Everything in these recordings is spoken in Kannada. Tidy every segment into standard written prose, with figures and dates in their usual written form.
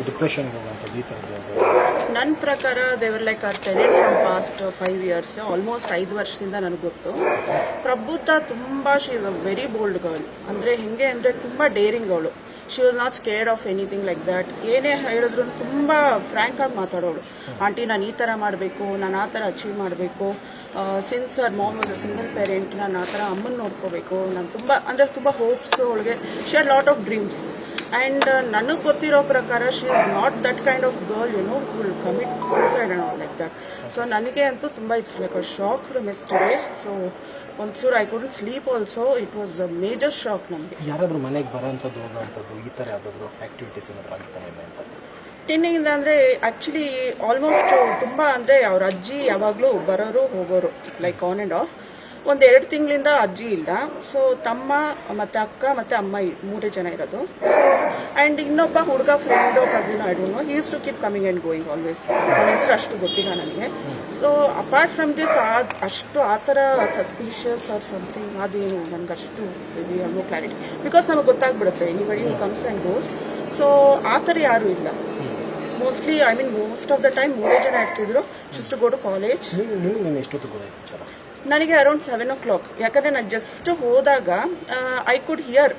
ಡಿಪ್ರೆಷನ್ಗೆ ಹೋಗುವಂಥದ್ದು ಈ ಥರದ್ದು? ನನ್ನ ಪ್ರಕಾರ they were like our tenant from past 5 years, almost 5 ವರ್ಷದಿಂದ ನನಗೆ ಗೊತ್ತು. ಪ್ರಬುದ್ಧ ತುಂಬ she is a very bold girl. ಅಂದರೆ ಹೆಂಗೆ ಅಂದರೆ ತುಂಬ ಡೇರಿಂಗ್ ಅವಳು. She was not scared of anything like that. ಏನೇ ಹೇಳಿದ್ರು ತುಂಬ ಫ್ರ್ಯಾಂಕಾಗಿ ಮಾತಾಡೋಳು. ಆಂಟಿ ನಾನು ಈ ಥರ ಮಾಡಬೇಕು, ನಾನು ಆ ಥರ ಅಚೀವ್ ಮಾಡಬೇಕು, since our mom was a single parent, ನಾನು ಆ ಥರ ಅಮ್ಮನ ನೋಡ್ಕೋಬೇಕು, ನಾನು ತುಂಬ ಹೋಪ್ಸ್ ಅವಳಿಗೆ. She had lot of dreams. And ನನಗೆ ಗೊತ್ತಿರೋ ಪ್ರಕಾರ she is not that kind of girl will commit suicide and all like that. So ನನಗೆ ಅಂತೂ ತುಂಬ it's like a shock from yesterday. So ಒಂಚೂರು I couldn't sleep also. It was a major shock ನಮಗೆ. ಯಾರಾದರೂ ಮನೆಗೆ ಬರೋಂಥದ್ದು ಹೋಗೋವಂಥದ್ದು ಈ ಥರ ಯಾವುದಾದ್ರು ಆ್ಯಕ್ಟಿವಿಟೀಸ್ ಏನಾದರೂ ಆಗ್ತಾನೆ ಇದೆ ಅಂತ? ಟಿನ್ನಿಂದ ಅಂದರೆ ಆ್ಯಕ್ಚುಲಿ ಆಲ್ಮೋಸ್ಟ್ ತುಂಬ ಅಂದರೆ ಅವ್ರ ಅಜ್ಜಿ ಯಾವಾಗಲೂ ಬರೋರು ಹೋಗೋರು, ಲೈಕ್ ಆನ್ ಆ್ಯಂಡ್ ಆಫ್. 1-2 ತಿಂಗಳಿಂದ ಅಜ್ಜಿ ಇಲ್ಲ. ಸೊ ತಮ್ಮ ಮತ್ತು ಅಕ್ಕ ಮತ್ತು ಅಮ್ಮ 3 ಜನ ಇರೋದು. ಸೊ ಆ್ಯಂಡ್ ಇನ್ನೊಬ್ಬ ಹುಡುಗ friend cousin I dunno he use to keep coming and going always. ಹೆಸರು ಅಷ್ಟು ಗೊತ್ತಿಲ್ಲ ನನಗೆ. ಸೊ ಅಪಾರ್ಟ್ ಫ್ರಮ್ ದಿಸ್ ಅಷ್ಟು ಆ ಥರ ಸಸ್ಪಿಷಿಯಸ್ ಆರ್ ಸಮಥಿಂಗ್ ಅದೇನು ನನಗಷ್ಟು we have no clarity. Because ನಮಗೆ ಗೊತ್ತಾಗ್ಬಿಡುತ್ತೆ anybody who comes and goes. So ಆ ಥರ ಯಾರೂ ಇಲ್ಲ. Mostly most of the time 3 ಜನ ಇರ್ತಿದ್ರು. Just to go to college. ನೀವು ಎಷ್ಟೊತ್ತು ಗೊತ್ತಾಯ್ತು? ನನಗೆ ಅರೌಂಡ್ 7 o'clock. ಯಾಕಂದರೆ ನಾನು ಜಸ್ಟ್ ಹೋದಾಗ ಐ ಕುಡ್ ಹಿಯರ್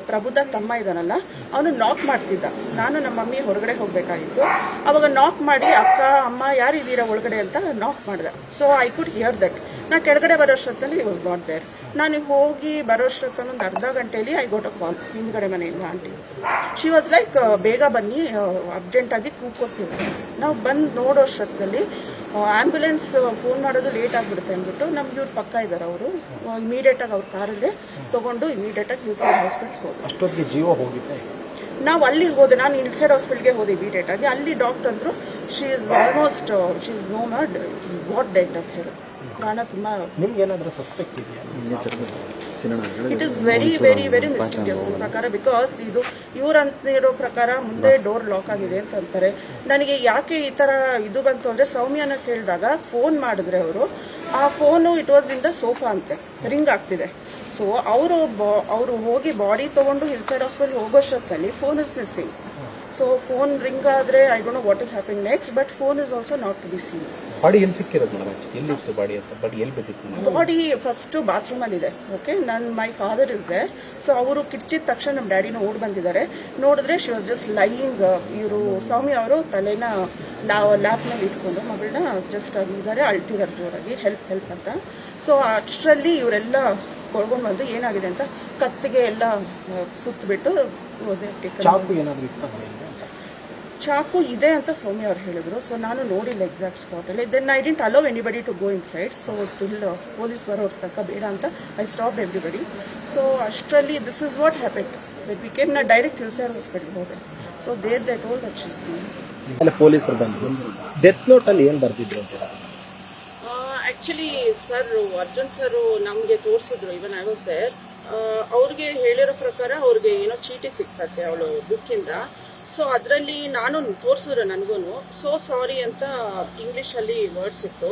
ಪ್ರಬುದ್ಧ ತಮ್ಮ ಇದ್ದಾನಲ್ಲ, ಅವನು ನಾಕ್ ಮಾಡ್ತಿದ್ದ. ನಾನು ನಮ್ಮ ಮಮ್ಮಿ ಹೊರಗಡೆ ಹೋಗಬೇಕಾಗಿತ್ತು. ಅವಾಗ ನಾಕ್ ಮಾಡಿ ಅಕ್ಕ ಅಮ್ಮ ಯಾರಿದ್ದೀರಾ ಒಳಗಡೆ ಅಂತ ನಾಕ್ ಮಾಡಿದೆ. So I could here that. ನಾನು ಕೆಳಗಡೆ ಬರೋಷ್ಟೊತ್ತಲ್ಲಿ ವಾಸ್ ನಾಟ್ ದೇರ್. ನಾನು ಹೋಗಿ ಬರೋಷ್ಟೊತ್ತಲ್ಲಿ ಒಂದು ಅರ್ಧ ಗಂಟೆಯಲ್ಲಿ ಐ ಗೋಟ್ ಅ ಕಾಲ್ ಹಿಂದ್ಗಡೆ ಮನೆಯಿಂದ ಆಂಟಿ. ಶಿ ವಾಸ್ ಲೈಕ್ ಬೇಗ ಬನ್ನಿ, ಅರ್ಜೆಂಟಾಗಿ ಕೂತ್ಕೋತೀವಿ. ನಾವು ಬಂದು ನೋಡೋಷ್ಟೊತ್ತಲ್ಲಿ ಆ್ಯಂಬುಲೆನ್ಸ್ ಫೋನ್ ಮಾಡೋದು ಲೇಟ್ ಆಗಿಬಿಡುತ್ತೆ ಅಂದ್ಬಿಟ್ಟು ನಮ್ಗೆ ಇವ್ರು ಪಕ್ಕ ಇದ್ದಾರೆ. ಅವರು ಇಮಿಡಿಯೇಟಾಗಿ ಅವ್ರ ಕಾರಲ್ಲೇ ತೊಗೊಂಡು ಇಮಿಡಿಯೇಟಾಗಿ ಹಿಲ್ಸೈಡ್ ಹಾಸ್ಪಿಟ್ಲ್ಗೆ ಹೋದ್ರು. ಅಷ್ಟೊತ್ತಿಗೆ ಜೀವ ಹೋಗಿದ್ದೆ. ನಾವು ಅಲ್ಲಿ ಹೋದೆ, ನಾನು ಹಿಲ್ಸೈಡ್ ಹಾಸ್ಪಿಟ್ಲ್ಗೆ ಹೋದೆ ಇಮಿಡಿಯೇಟಾಗಿ. ಅಲ್ಲಿ ಡಾಕ್ಟರ್ ಅಂದರು she is almost she is no not it is what dead ಅಂತ ಹೇಳಿ. ಪ್ರಾಣ ತುಂಬ. ನಿಮ್ಗೆ ಏನಾದರೂ ಸಸ್ಪೆಕ್ಟ್ ಇದೆಯಾ? It is very very very mysterious ನನ್ನ ಪ್ರಕಾರ. ಬಿಕಾಸ್ ಇವ್ರಂತ ಇರೋ ಪ್ರಕಾರ ಮುಂದೆ ಡೋರ್ ಲಾಕ್ ಆಗಿದೆ ಅಂತ ಅಂತಾರೆ. ನನಗೆ ಯಾಕೆ ಈ ಥರ ಇದು ಬಂತು ಅಂದರೆ ಸೌಮ್ಯನ ಕೇಳಿದಾಗ ಫೋನ್ ಮಾಡಿದ್ರೆ ಆ phone it was in the sofa ಅಂತೆ, ರಿಂಗ್ ಆಗ್ತಿದೆ. ಸೊ ಅವರು ಹೋಗಿ ಬಾಡಿ ತೊಗೊಂಡು ಹಿಲ್ಸೈಡ್ ಹಾಸ್ಪಿಟಲ್ ಹೋಗೋಷ್ಟೊತ್ತಲ್ಲಿ phone is missing. So phone ring ಆದರೆ I don't know what is happening next, but phone is also not to be seen. Body ಎಲ್ಲಿ ಸಿಕ್ಕಿರೋದು ಮೇಡಮ್? ಎಲ್ಲಿತ್ತು ಬಾಡಿ ಅಂತ? ಬಟ್ ಎಲ್ಲಿ ಬಿದ್ದಿತ್ತು ಬಾಡಿ? ಫಸ್ಟು ಬಾತ್ರೂಮಲ್ಲಿದೆ. Okay, my father is there. So ಅವರು ಕಿಚ್ಚಿದ ತಕ್ಷಣ ನಮ್ಮ ಡ್ಯಾಡಿನ ಓಡಿ ಬಂದಿದ್ದಾರೆ. ನೋಡಿದ್ರೆ ಶಿ ವಾಸ್ ಜಸ್ಟ್ ಲೈಯಿಂಗ್. ಇವರು ಸೌಮ್ಯ ಅವರು ತಲೆನ ಲ್ಯಾಪ್ನಲ್ಲಿ ಇಟ್ಕೊಂಡು ಮಗಳನ್ನ ಜಸ್ಟ್ ಆಗಿದ್ದಾರೆ, ಅಳ್ತಿದ್ದಾರೆ ಜೋರಾಗಿ ಹೆಲ್ಪ್ ಅಂತ. ಸೊ ಅಷ್ಟರಲ್ಲಿ ಇವರೆಲ್ಲ ಕೊಳ್ಕೊಂಡು ಬಂದು ಏನಾಗಿದೆ ಅಂತ ಕತ್ತಿಗೆ ಎಲ್ಲ ಸುತ್ತಬಿಟ್ಟು ಚಾಕು ಏನಾದರೂ ಇತ್ತು? ಚಾಕು ಇದೆ ಅಂತ ಸೌಮ್ಯ ಅವ್ರು ಹೇಳಿದ್ರು. ಸೊ ನಾನು ನೋಡಿಲ್ಲ ಎಕ್ಸಾಕ್ಟ್ ಸ್ಪಾಟಲ್ಲಿ. Then I didn't allow anybody to go inside. So till police ಬರೋರ ತನಕ ಬೇಡ ಅಂತ ಐ ಸ್ಟಾಪ್ ಎವ್ರಿಬಡಿ. ಸೊ ಅಷ್ಟರಲ್ಲಿ this is what happened. When we came, ನಾ ಡೈರೆಕ್ಟ್ ಹಿಲ್ಸೈಡ್ ಹಾಸ್ಪಿಟಲ್ಗೆ ಹೋದೆ. So there they told that she is ಅಲ್ಲಿ ಪೊಲೀಸರು ಬಂದರು. ಡೆತ್ ನೋಟಲ್ಲಿ ಏನು ಬರ್ತಿದ್ರು ಅಂತ? ಆ್ಯಕ್ಚುಲಿ ಸರ್ ಅರ್ಜುನ್ ಸರ್ ನಮಗೆ ತೋರಿಸಿದ್ರು. Even I was there. ಅವ್ರಿಗೆ ಹೇಳಿರೋ ಪ್ರಕಾರ ಅವ್ರಿಗೆ ಏನೋ ಚೀಟಿ ಸಿಗ್ತತ್ತೆ ಅವಳು ಬುಕ್ಕಿಂದ. ಸೊ ಅದರಲ್ಲಿ ನಾನು ತೋರಿಸಿದ್ರು ನನಗೂ ಸೋ ಸಾರಿ ಅಂತ ಇಂಗ್ಲೀಷಲ್ಲಿ ವರ್ಡ್ಸ್ ಇತ್ತು.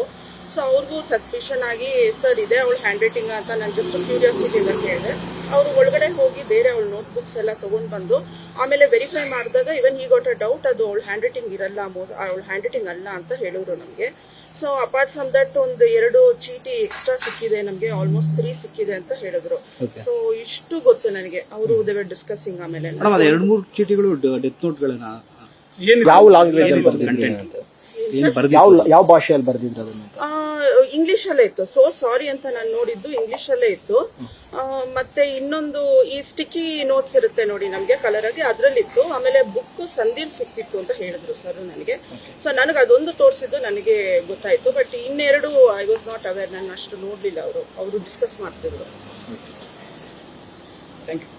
ಸೊ ಅವ್ರಿಗೂ ಸಸ್ಪಿಷನ್ ಆಗಿ ಸರ್ ಇದೆ ಅವಳು ಹ್ಯಾಂಡ್ ರೈಟಿಂಗ್ ಅಂತ ನಾನು ಜಸ್ಟ್ ಕ್ಯೂರಿಯಾಸಿಟಿಯಿಂದ ಕೇಳಿದೆ. ಅವರು ಒಳಗಡೆ ಹೋಗಿ ಬೇರೆ ಅವಳು ನೋಟ್ಬುಕ್ಸ್ ಎಲ್ಲ ತೊಗೊಂಡು ಬಂದು ಆಮೇಲೆ ವೆರಿಫೈ ಮಾಡಿದಾಗ ಇವನ್ ಈ ಗಾಟ್ ಅ ಡೌಟ್ ಅದು ಅವಳು ಹ್ಯಾಂಡ್ ರೈಟಿಂಗ್ ಇರಲ್ಲ, ಅವಳು ಹ್ಯಾಂಡ್ ರೈಟಿಂಗ್ ಅಲ್ಲ ಅಂತ ಹೇಳಿದ್ರು ನಮಗೆ. ಸೊ ಅಪಾರ್ಟ್ ಫ್ರಮ್ ದಟ್ ಒಂದು 2 ಚೀಟಿ ಎಕ್ಸ್ಟ್ರಾ ಸಿಕ್ಕಿದೆ ನಮಗೆ, ಆಲ್ಮೋಸ್ಟ್ 3 ಸಿಕ್ಕಿದೆ ಅಂತ ಹೇಳಿದ್ರು. ಸೊ ಇಷ್ಟು ಗೊತ್ತು ನನಗೆ. ಅವರು ದೇವರ್ ಡಿಸ್ಕಸಿಂಗ್. ಆಮೇಲೆ 2-3 ಚೀಟಿಗಳು ಡೆತ್ ನೋಟ್ಗಳನ್ನ ಯಾವ ಲ್ಯಾಂಗ್ವೇಜ್ ಅಲ್ಲಿ ಬರ್ದಿದ್ರು? ಯಾವ ಭಾಷೆಯಲ್ಲಿ ಬರ್ದಿದ್ರು ಅದನ್ನ? ಇಂಗ್ಲಿಷಲ್ಲೇ ಇತ್ತು. ಸೋ ಸಾರಿ ಅಂತ ನಾನು ನೋಡಿದ್ದು ಇಂಗ್ಲಿಷಲ್ಲೇ ಇತ್ತು. ಮತ್ತೆ ಇನ್ನೊಂದು ಈ ಸ್ಟಿಕ್ಕಿ ನೋಟ್ಸ್ ಇರುತ್ತೆ ನೋಡಿ ನಮಗೆ ಕಲರ್ ಆಗಿ, ಅದರಲ್ಲಿತ್ತು. ಆಮೇಲೆ ಬುಕ್ ಸಂದಿಲ್ ಸಿಕ್ತಿತ್ತು ಅಂತ ಹೇಳಿದ್ರು ಸರ್ ನನಗೆ. ಸೊ ನನಗೆ ಅದೊಂದು ತೋರಿಸಿದ್ದು ನನಗೆ ಗೊತ್ತಾಯ್ತು. ಬಟ್ ಇನ್ನೆರಡು ಐ ವಾಸ್ ನಾಟ್ ಅವೇರ್. ನಾನು ಅಷ್ಟು ನೋಡಲಿಲ್ಲ. ಅವರು ಡಿಸ್ಕಸ್ ಮಾಡ್ತಿದ್ರು. Thank you.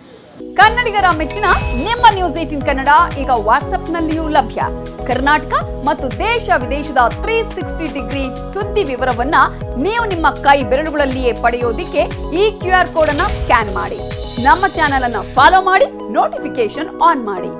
ಕನ್ನಡಿಗರ ಮೆಚ್ಚಿನ ನಿಮ್ಮ ನ್ಯೂಸ್ 18 ಕನ್ನಡ ಈಗ ವಾಟ್ಸ್ಆಪ್ನಲ್ಲಿಯೂ ಲಭ್ಯ. ಕರ್ನಾಟಕ ಮತ್ತು ದೇಶ ವಿದೇಶದ 360 ಡಿಗ್ರಿ ಸುದ್ದಿ ವಿವರವನ್ನ ನೀವು ನಿಮ್ಮ ಕೈ ಬೆರಳುಗಳಲ್ಲಿಯೇ ಪಡೆಯೋದಿಕ್ಕೆ ಈ QR ಕೋಡ್ ಅನ್ನು ಸ್ಕ್ಯಾನ್ ಮಾಡಿ. ನಮ್ಮ ಚಾನೆಲ್ ಅನ್ನು ಫಾಲೋ ಮಾಡಿ, ನೋಟಿಫಿಕೇಶನ್ ಆನ್ ಮಾಡಿ.